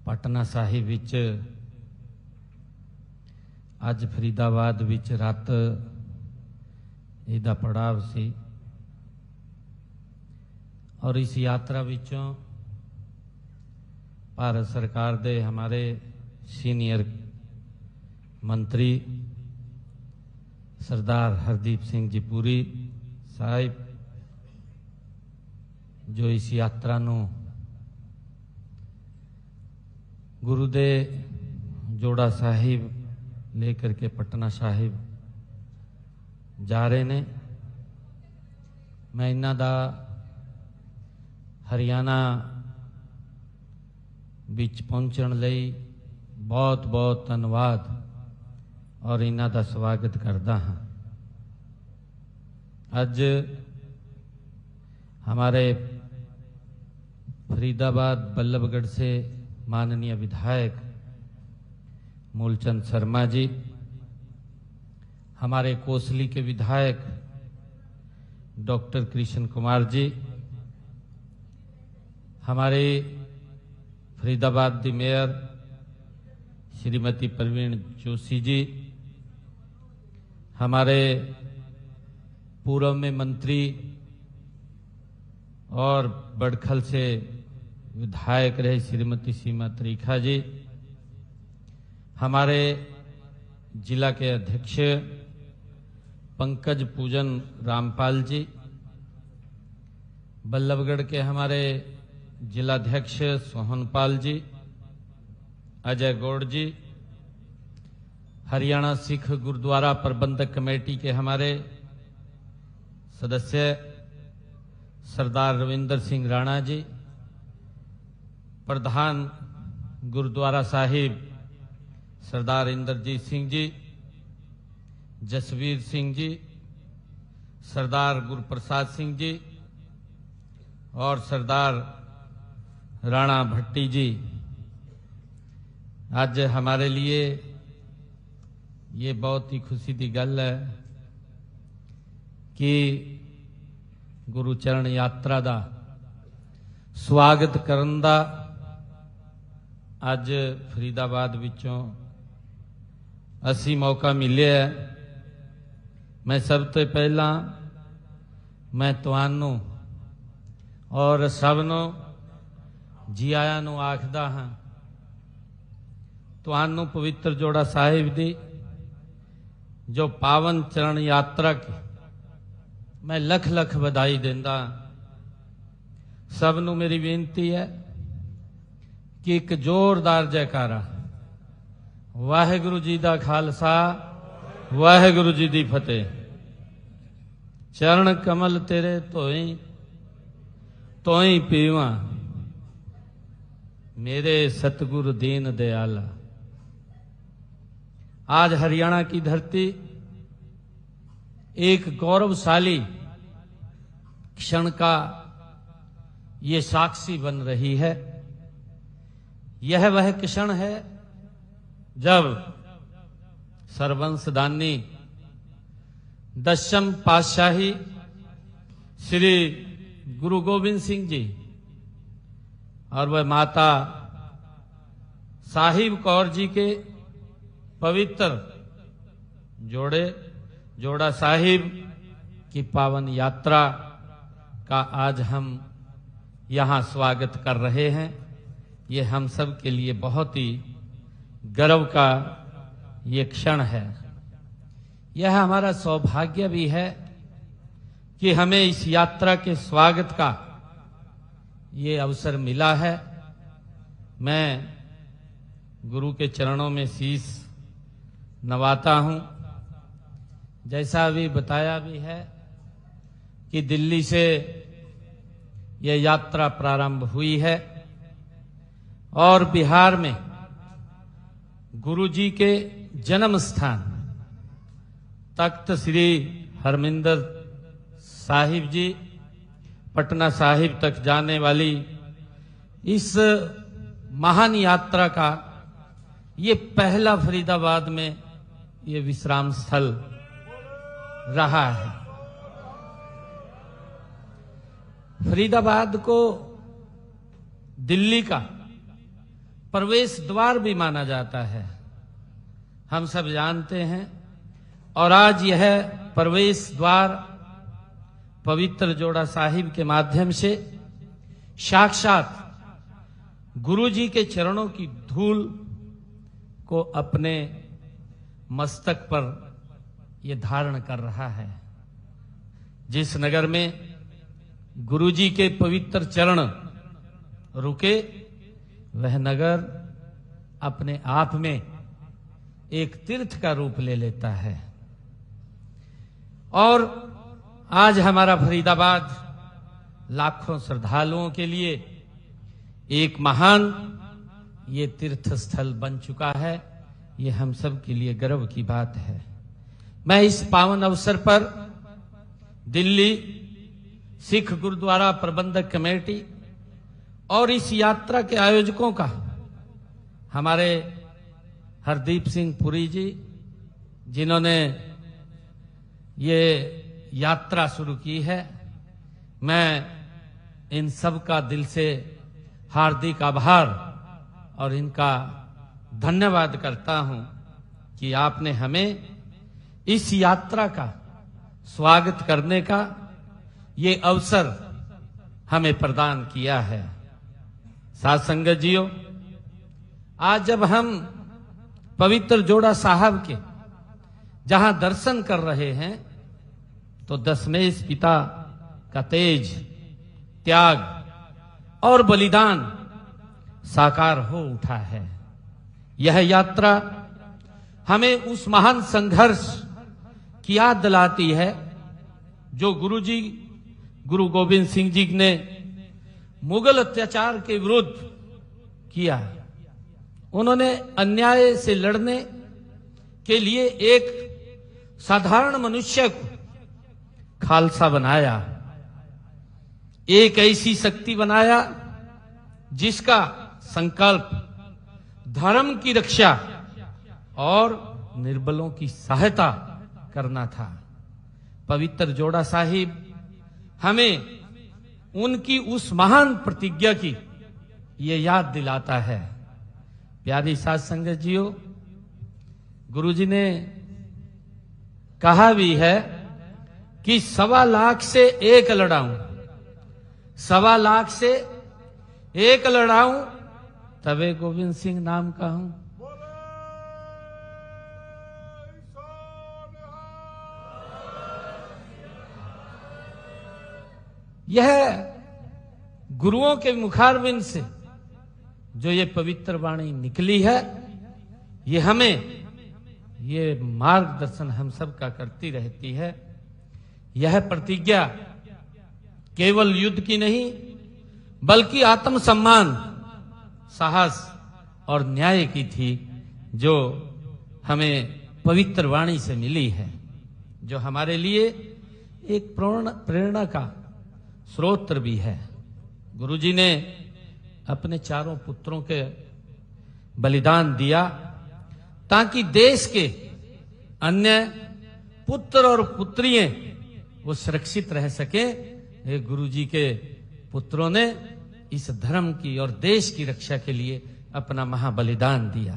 पटना साहिब विच अज फरीदाबाद विच रात इहदा पड़ाव सी और इस यात्रा विचों भारत सरकार दे हमारे सीनियर मंत्री सरदार हरदीप सिंह जी पुरी साहिब जो इस यात्रा नूं गुरु दे जोड़ा साहिब लेकर के पटना साहिब जा रहे ने। मैं इन्हां दा हरियाणा विच पहुंचण लई बहुत बहुत धन्यवाद और इन्हां दा स्वागत करदा हां। अज हमारे फरीदाबाद बल्लभगढ़ से माननीय विधायक मूलचंद शर्मा जी, हमारे कोसली के विधायक डॉक्टर कृष्ण कुमार जी, हमारे फरीदाबाद की मेयर श्रीमती प्रवीण जोशी जी, हमारे पूर्व में मंत्री और बड़खल से विधायक रहे श्रीमती सीमा त्रिखा जी, हमारे जिला के अध्यक्ष पंकज पूजन रामपाल जी, बल्लभगढ़ के हमारे जिलाध्यक्ष सोहनपाल जी, अजय गौड़ जी, हरियाणा सिख गुरुद्वारा प्रबंधक कमेटी के हमारे सदस्य सरदार रविंदर सिंह राणा जी, प्रधान गुरुद्वारा साहिब सरदार इंद्रजीत सिंह जी, जसवीर सिंह जी, सरदार गुरुप्रसाद सिंह जी और सरदार राणा भट्टी जी। आज हमारे लिए ये बहुत ही खुशी की गल है कि गुरुचरण यात्रा दा स्वागत करन दा अज फरीदाबाद विचों असी मौका मिले है। मैं सब तो पहला मैं तुहानू और सबनों जी आयां नू आखदा हां। तुहानू पवित्र जोड़ा साहिब दी जो पावन चरण यात्रा की मैं लख लख बधाई देंदा। सबनू मेरी बेनती है कि एक जोरदार जयकारा वाहिगुरु जी दा खालसा वाहिगुरु जी दी फतेह। चरण कमल तेरे तोई पीवा मेरे सतगुरु दीन दयाला। आज हरियाणा की धरती एक गौरवशाली क्षण का ये साक्षी बन रही है। यह वह क्षण है जब सर्वंशदानी दशम पातशाही श्री गुरु गोविंद सिंह जी और वह माता साहिब कौर जी के पवित्र जोड़ा साहिब की पावन यात्रा का आज हम यहाँ स्वागत कर रहे हैं। ये हम सब के लिए बहुत ही गर्व का ये क्षण है। यह हमारा सौभाग्य भी है कि हमें इस यात्रा के स्वागत का ये अवसर मिला है। मैं गुरु के चरणों में शीश नवाता हूं। जैसा अभी बताया भी है कि दिल्ली से यह यात्रा प्रारंभ हुई है और बिहार में गुरु जी के जन्म स्थान तख्त श्री हरमिंदर साहिब जी पटना साहिब तक जाने वाली इस महान यात्रा का ये पहला फरीदाबाद में ये विश्राम स्थल रहा है। फरीदाबाद को दिल्ली का प्रवेश द्वार भी माना जाता है, हम सब जानते हैं। और आज यह प्रवेश द्वार पवित्र जोड़ा साहिब के माध्यम से साक्षात गुरु जी के चरणों की धूल को अपने मस्तक पर यह धारण कर रहा है। जिस नगर में गुरु जी के पवित्र चरण रुके, वह नगर अपने आप में एक तीर्थ का रूप ले लेता है। और आज हमारा फरीदाबाद लाखों श्रद्धालुओं के लिए एक महान ये तीर्थ स्थल बन चुका है। ये हम सब के लिए गर्व की बात है। मैं इस पावन अवसर पर दिल्ली सिख गुरुद्वारा प्रबंधक कमेटी और इस यात्रा के आयोजकों का, हमारे हरदीप सिंह पुरी जी जिन्होंने ये यात्रा शुरू की है, मैं इन सब का दिल से हार्दिक आभार और इनका धन्यवाद करता हूं कि आपने हमें इस यात्रा का स्वागत करने का ये अवसर हमें प्रदान किया है। साथ संगत जियो, आज जब हम पवित्र जोड़ा साहब के जहां दर्शन कर रहे हैं, तो दशमेश पिता का तेज, त्याग और बलिदान साकार हो उठा है। यह यात्रा हमें उस महान संघर्ष की याद दिलाती है जो गुरु गोविंद सिंह जी ने मुगल अत्याचार के विरुद्ध किया। उन्होंने अन्याय से लड़ने के लिए एक साधारण मनुष्य को खालसा बनाया, एक ऐसी शक्ति बनाया जिसका संकल्प धर्म की रक्षा और निर्बलों की सहायता करना था। पवित्र जोड़ा साहिब हमें उनकी उस महान प्रतिज्ञा की ये याद दिलाता है। प्यारी साथ संगत जियो, गुरुजी ने कहा भी है कि 1.25 लाख से एक लड़ाऊं, 1.25 लाख से एक लड़ाऊं, तबे गोविंद सिंह नाम का हूं। यह गुरुओं के मुखारबिंद से जो ये पवित्र वाणी निकली है, ये हमें ये मार्गदर्शन हम सब का करती रहती है। यह प्रतिज्ञा केवल युद्ध की नहीं, बल्कि आत्मसम्मान, साहस और न्याय की थी, जो हमें पवित्र वाणी से मिली है, जो हमारे लिए एक प्रेरणा का स्रोत भी है। गुरुजी ने अपने चारों पुत्रों के बलिदान दिया ताकि देश के अन्य पुत्र और पुत्रियां वो सुरक्षित रह सके। गुरुजी के पुत्रों ने इस धर्म की और देश की रक्षा के लिए अपना महाबलिदान दिया।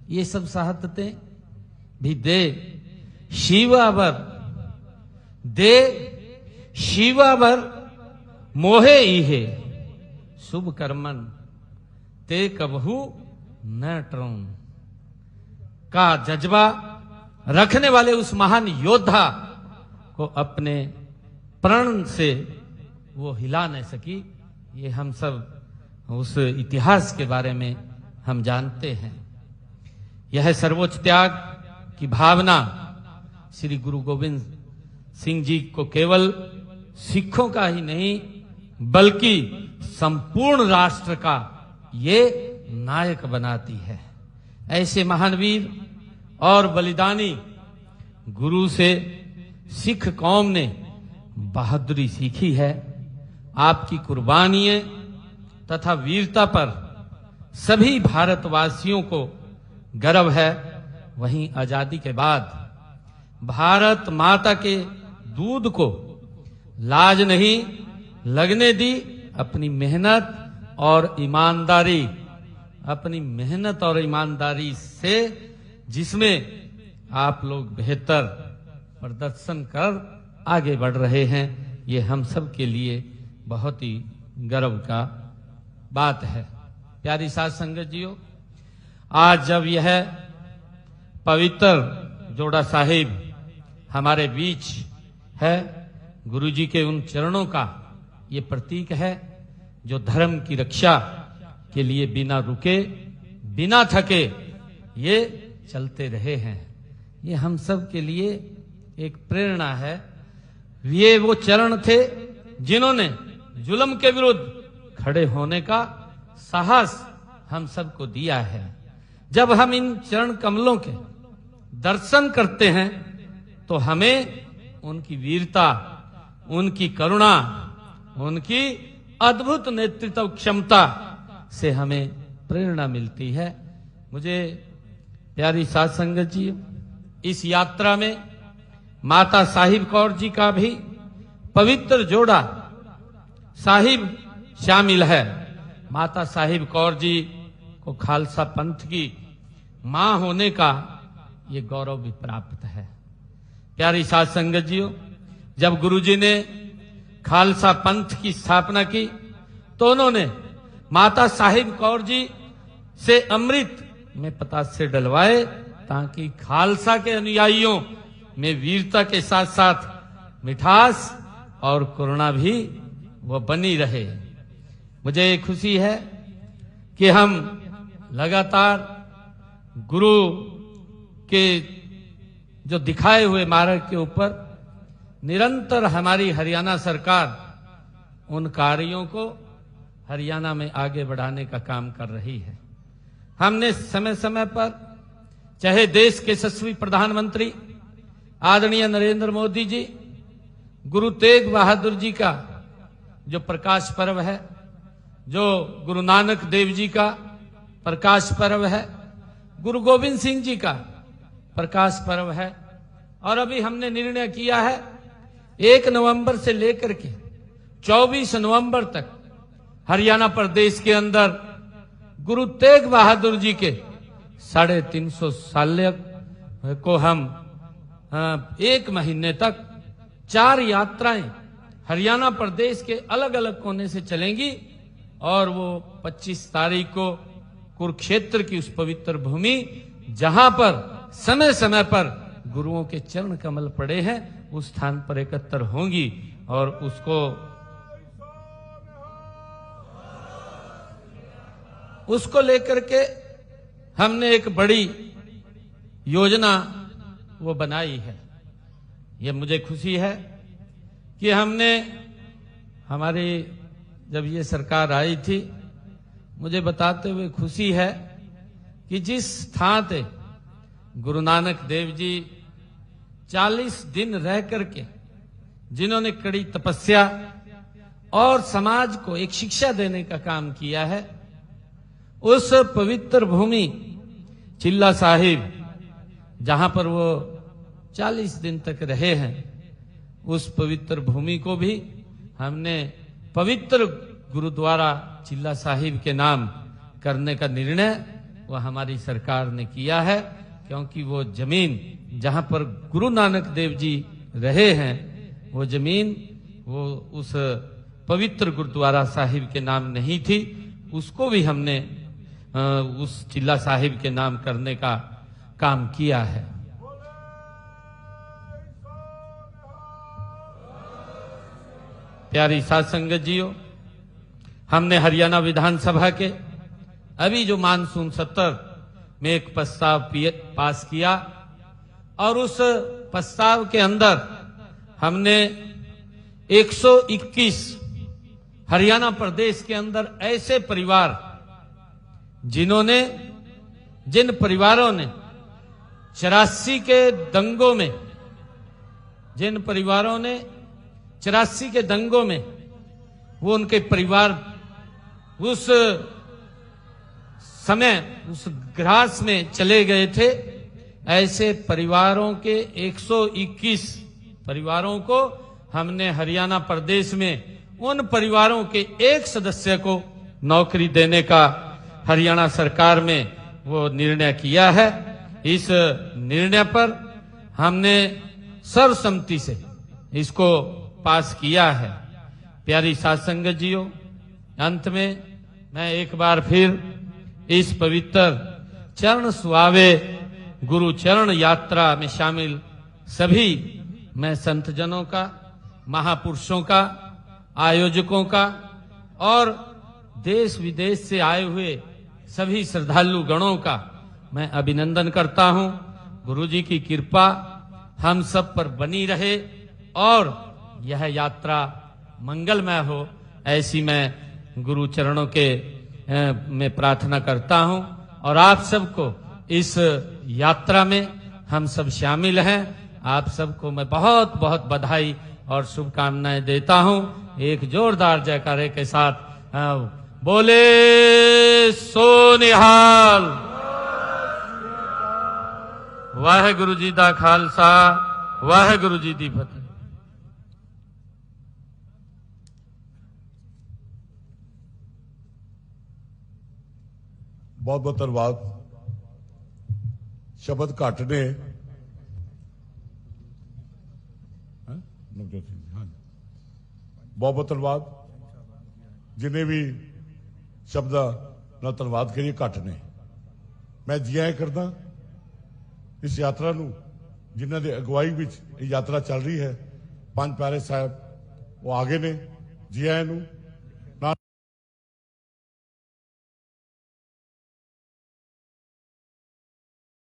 ये सब शहादतें भी दे शिवावर मोहे इहे शुभ कर्मन ते कबहू न टरूं का जज्बा रखने वाले उस महान योद्धा को अपने प्रण से वो हिला नहीं सकी। ये हम सब उस इतिहास के बारे में हम जानते हैं। यह सर्वोच्च त्याग की भावना श्री गुरु गोविंद सिंह जी को केवल सिखों का ही नहीं, बल्कि संपूर्ण राष्ट्र का ये नायक बनाती है। ऐसे महानवीर और बलिदानी गुरु से सिख कौम ने बहादुरी सीखी है। आपकी कुर्बानियां तथा वीरता पर सभी भारतवासियों को गर्व है। वहीं आजादी के बाद भारत माता के दूध को लाज नहीं लगने दी। अपनी मेहनत और ईमानदारी अपनी मेहनत और ईमानदारी से, जिसमें आप लोग बेहतर प्रदर्शन कर आगे बढ़ रहे हैं, ये हम सब के लिए बहुत ही गर्व का बात है। प्यारी साध संगत जियो, आज जब यह पवित्र जोड़ा साहिब हमारे बीच है, गुरुजी के उन चरणों का ये प्रतीक है जो धर्म की रक्षा के लिए बिना रुके बिना थके ये चलते रहे हैं। ये हम सब के लिए एक प्रेरणा है। ये वो चरण थे जिन्होंने जुल्म के विरुद्ध खड़े होने का साहस हम सबको दिया है। जब हम इन चरण कमलों के दर्शन करते हैं तो हमें उनकी वीरता, उनकी करुणा, उनकी अद्भुत नेतृत्व क्षमता से हमें प्रेरणा मिलती है। मुझे प्यारी साध संगत जी, इस यात्रा में माता साहिब कौर जी का भी पवित्र जोड़ा साहिब शामिल है। माता साहिब कौर जी को खालसा पंथ की मां होने का ये गौरव भी प्राप्त है। प्यारी साध संगत जियो, जब गुरुजी ने खालसा पंथ की स्थापना की तो उन्होंने माता साहिब कौर जी से अमृत में पतासे डलवाए ताकि खालसा के अनुयायियों में वीरता के साथ साथ मिठास और करुणा भी वो बनी रहे। मुझे खुशी है कि हम लगातार गुरु के जो दिखाए हुए मार्ग के ऊपर निरंतर हमारी हरियाणा सरकार उन कार्यों को हरियाणा में आगे बढ़ाने का काम कर रही है। हमने समय समय पर, चाहे देश के यशस्वी प्रधानमंत्री आदरणीय नरेंद्र मोदी जी, गुरु तेग बहादुर जी का जो प्रकाश पर्व है, जो गुरु नानक देव जी का प्रकाश पर्व है, गुरु गोविंद सिंह जी का प्रकाश पर्व है, और अभी हमने निर्णय किया है 1 नवंबर से लेकर के 24 नवंबर तक हरियाणा प्रदेश के अंदर गुरु तेग बहादुर जी के 350 साल को हम 1 महीने तक 4 यात्राएं हरियाणा प्रदेश के अलग अलग कोने से चलेंगी और वो 25 तारीख को कुरुक्षेत्र की उस पवित्र भूमि, जहां पर समय समय पर गुरुओं के चरण कमल पड़े हैं, उस स्थान पर एकत्र होंगी और उसको लेकर के हमने एक बड़ी योजना वो बनाई है। ये मुझे खुशी है कि हमने, हमारी जब ये सरकार आई थी, मुझे बताते हुए खुशी है कि जिस स्थान पे गुरु नानक देव जी 40 दिन रह करके जिन्होंने कड़ी तपस्या और समाज को एक शिक्षा देने का काम किया है, उस पवित्र भूमि चिल्ला साहिब, जहां पर वो 40 दिन तक रहे हैं, उस पवित्र भूमि को भी हमने पवित्र गुरुद्वारा चिल्ला साहिब के नाम करने का निर्णय वो हमारी सरकार ने किया है, क्योंकि वो जमीन जहां पर गुरु नानक देव जी रहे हैं, वो जमीन वो उस पवित्र गुरुद्वारा साहिब के नाम नहीं थी, उसको भी हमने उस चिल्ला साहिब के नाम करने का काम किया है। प्यारी साध संगत जियो, हमने हरियाणा विधानसभा के अभी जो मानसून सत्र में एक प्रस्ताव पास किया और उस प्रस्ताव के अंदर हमने 121 हरियाणा प्रदेश के अंदर ऐसे परिवार जिन परिवारों ने 84 के दंगों में, जिन परिवारों ने 84 के दंगों में वो उनके परिवार उस समय उस ग्रास में चले गए थे, ऐसे परिवारों के 121 परिवारों को हमने हरियाणा प्रदेश में उन परिवारों के एक सदस्य को नौकरी देने का हरियाणा सरकार में वो निर्णय किया है। इस निर्णय पर हमने सर्वसम्मति से इसको पास किया है। प्यारी साध संगत जियो, अंत में मैं एक बार फिर इस पवित्र चरण सुहावे गुरु चरण यात्रा में शामिल सभी मैं संत जनों का, महापुरुषों का, आयोजकों का और देश विदेश से आए हुए सभी श्रद्धालु गणों का मैं अभिनंदन करता हूं। गुरु जी की कृपा हम सब पर बनी रहे और यह यात्रा मंगलमय हो, ऐसी मैं गुरु चरणों के में प्रार्थना करता हूं। और आप सबको इस यात्रा में हम सब शामिल हैं। आप सबको मैं बहुत बहुत बधाई और शुभकामनाएं देता हूं। एक जोरदार जयकारे के साथ बोले सो निहाल। वाहेगुरु जी दा खालसा, वाहेगुरु जी दी फतेह। बहुत बहुत धन्यवाद। शब्द घट ने बहुत बहुत धन्यवाद। जिन्हें भी शब्द ना धन्यवाद करिए घट ने। मैं जी आया करदा इस यात्रा नूं जिन्हां दे अगुवाई विच यात्रा चल रही है। पंज प्यारे साहब वो आगे ने, जी आया नूं।